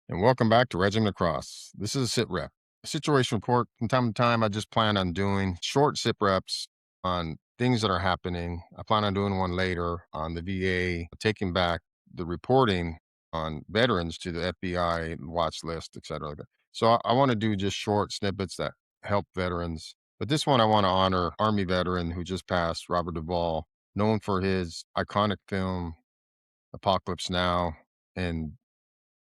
And welcome back to Regiment Across. This is a sit rep, a situation report. From time to time, I just plan on doing short sit reps on things that are happening. I plan on doing one later on the VA, taking back the reporting on veterans to the FBI watch list, et cetera. Like that. So I want to do just short snippets that help veterans. But this one, I want to honor Army veteran who just passed, Robert Duvall, known for his iconic film, Apocalypse Now, and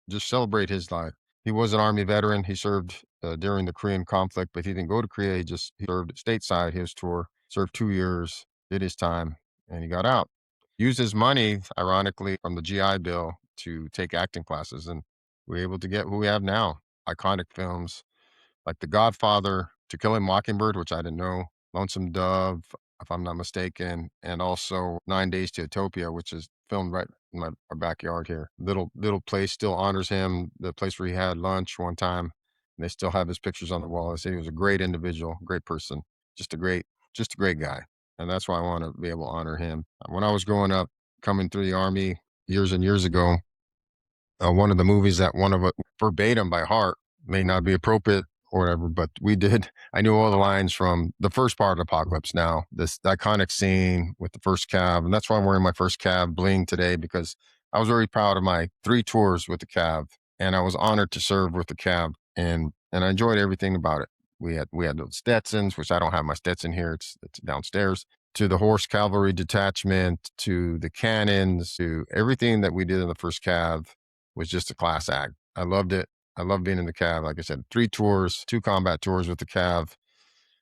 just celebrate his life. He was an Army veteran. He served during the Korean conflict, but he didn't go to Korea. He served stateside, his tour, served 2 years, did his time, and he got out. Used his money, ironically, from the GI Bill to take acting classes. And we were able to get who we have now, iconic films like The Godfather, To Kill a Mockingbird, which I didn't know, Lonesome Dove, if I'm not mistaken, and also 9 Days to Utopia, which is filmed right in our backyard here. Little place still honors him. The place where he had lunch one time, and they still have his pictures on the wall. They say he was a great individual, great person, just a great guy, and that's why I want to be able to honor him. When I was growing up, coming through the Army years and years ago, one of the movies that one of it verbatim by heart may not be appropriate or whatever, but we did. I knew all the lines from the first part of Apocalypse Now, this iconic scene with the first cab. And that's why I'm wearing my first cab bling today, because I was very proud of my 3 tours with the cab, and I was honored to serve with the cab, and I enjoyed everything about it. We had those Stetsons, which I don't have my Stetson here. It's downstairs, to the horse cavalry detachment, to the cannons, to everything that we did in the first cab was just a class act. I loved it. I love being in the Cav. Like I said, 3 tours, 2 combat tours with the Cav.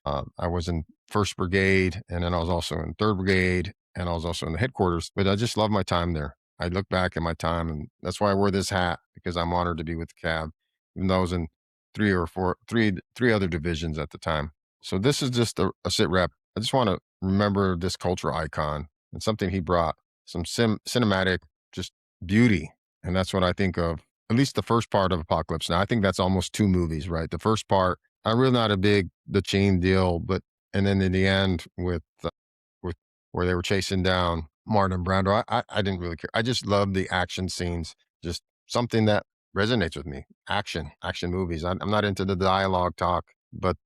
I was in 1st Brigade, and then I was also in 3rd Brigade, and I was also in the headquarters. But I just love my time there. I look back at my time, and that's why I wear this hat, because I'm honored to be with the Cav, even though I was in 3 other divisions at the time. So this is just a sit rep. I just want to remember this culture icon and something he brought, some cinematic just beauty. And that's what I think of, at least the first part of Apocalypse Now. I think that's almost 2 movies, right? The first part, I'm really not a big the chain deal, but and then in the end with where they were chasing down Martin Brando, I didn't really care. I just love the action scenes, just something that resonates with me. Action movies. I'm not into the dialogue talk, but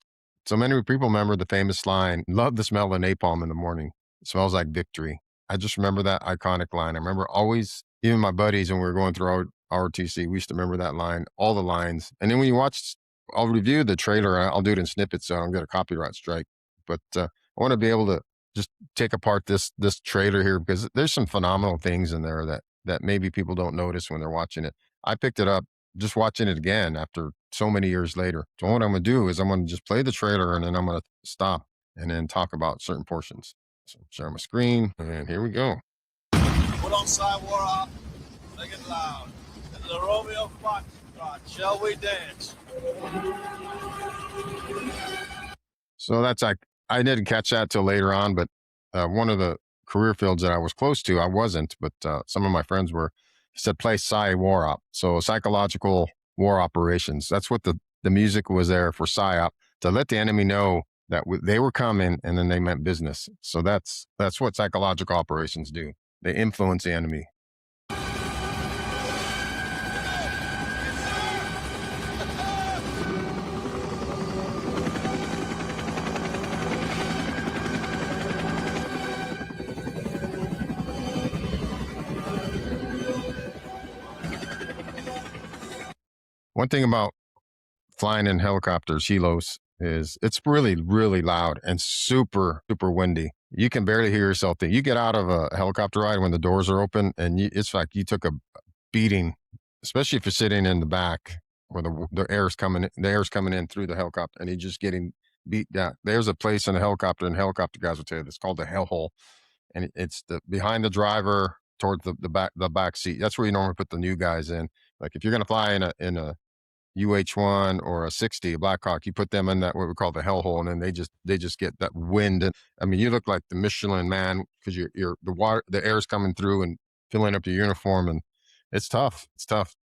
so many people remember the famous line, "Love the smell of napalm in the morning. It smells like victory." I just remember that iconic line. I remember always, even my buddies, when we were going through our RTC, we used to remember that line, all the lines. And then when you watch, I'll review the trailer. I'll do it in snippets so I don't get a copyright strike. But I want to be able to just take apart this trailer here, because there's some phenomenal things in there that maybe people don't notice when they're watching it. I picked it up just watching it again after so many years later. So what I'm going to do is I'm going to just play the trailer, and then I'm going to stop and then talk about certain portions. So share my screen, and here we go. Put on Sidewalk, make it loud. And the Romeo Foxtrot, shall we dance? So that's like, I didn't catch that till later on, but one of the career fields that I was close to, I wasn't, but some of my friends were. He said, play Psy War Op. So psychological war operations. That's what the music was there for PSYOP, to let the enemy know that they were coming, and then they meant business. So that's what psychological operations do. They influence the enemy. One thing about flying in helicopters, helos, is it's really, really loud and super, super windy. You can barely hear yourself think. You get out of a helicopter ride when the doors are open, and it's like you took a beating, especially if you're sitting in the back where the air's coming in through the helicopter, and you're just getting beat down. There's a place in a helicopter, and helicopter guys will tell you, it's called the hellhole, and it's the behind the driver towards the back seat. That's where you normally put the new guys in. Like if you're going to fly in a UH-1 or a 60, a Black Hawk, you put them in that what we call the hellhole, and then they just get that wind. And I mean, you look like the Michelin Man, because the air's coming through and filling up your uniform, and it's tough. It's tough.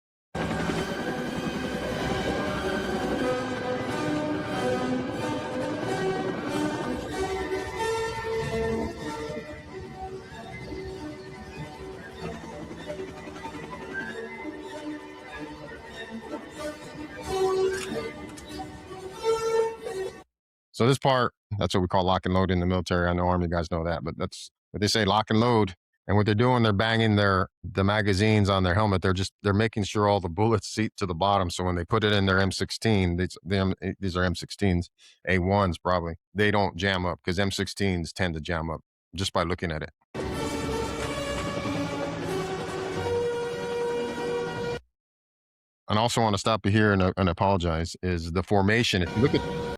So this part, that's what we call lock and load in the military. I know Army guys know that, but that's what they say, lock and load. And what they're doing, they're banging the magazines on their helmet. They're making sure all the bullets seat to the bottom. So when they put it in their M16, these are M16s, A1s probably. They don't jam up because M16s tend to jam up just by looking at it. And I also want to stop you here and apologize. Is the formation?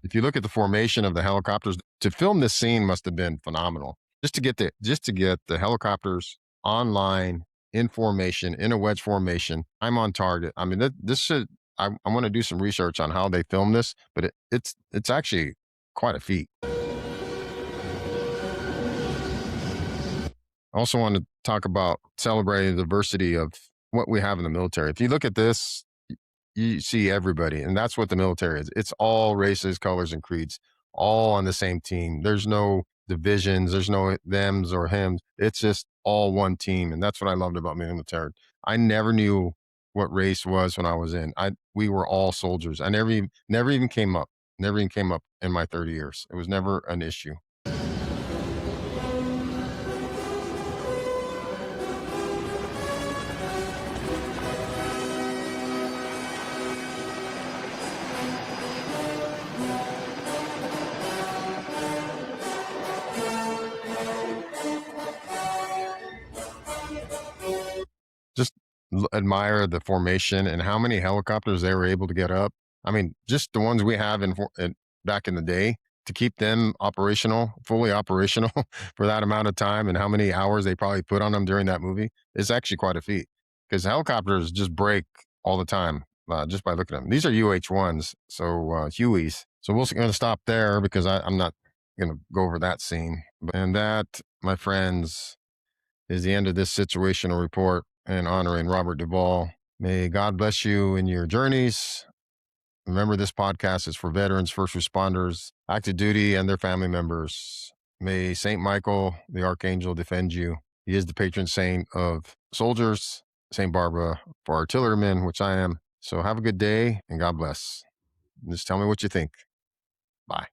If you look at the formation of the helicopters, to film this scene must have been phenomenal. Just to get the helicopters online in formation in a wedge formation. I'm on target. I mean, this should. I want to do some research on how they film this, but it's actually quite a feat. I also want to talk about celebrating the diversity of what we have in the military. If you look at this, you see everybody, and that's what the military is. It's all races, colors, and creeds, all on the same team. There's no divisions, there's no thems or hims. It's just all one team, and that's what I loved about the military. I never knew what race was when I was in. We were all soldiers. I never even came up. Never even came up in my 30 years. It was never an issue. Just admire the formation and how many helicopters they were able to get up. I mean, just the ones we have back in the day to keep them operational, fully operational for that amount of time, and how many hours they probably put on them during that movie is actually quite a feat because helicopters just break all the time just by looking at them. These are UH-1s, so Hueys. So we're going to stop there because I'm not going to go over that scene. And that, my friends, is the end of this situational report and honoring Robert Duvall. May God bless you in your journeys. Remember, this podcast is for veterans, first responders, active duty, and their family members. May St. Michael, the Archangel, defend you. He is the patron saint of soldiers, St. Barbara for artillerymen, which I am. So have a good day and God bless. Just tell me what you think. Bye.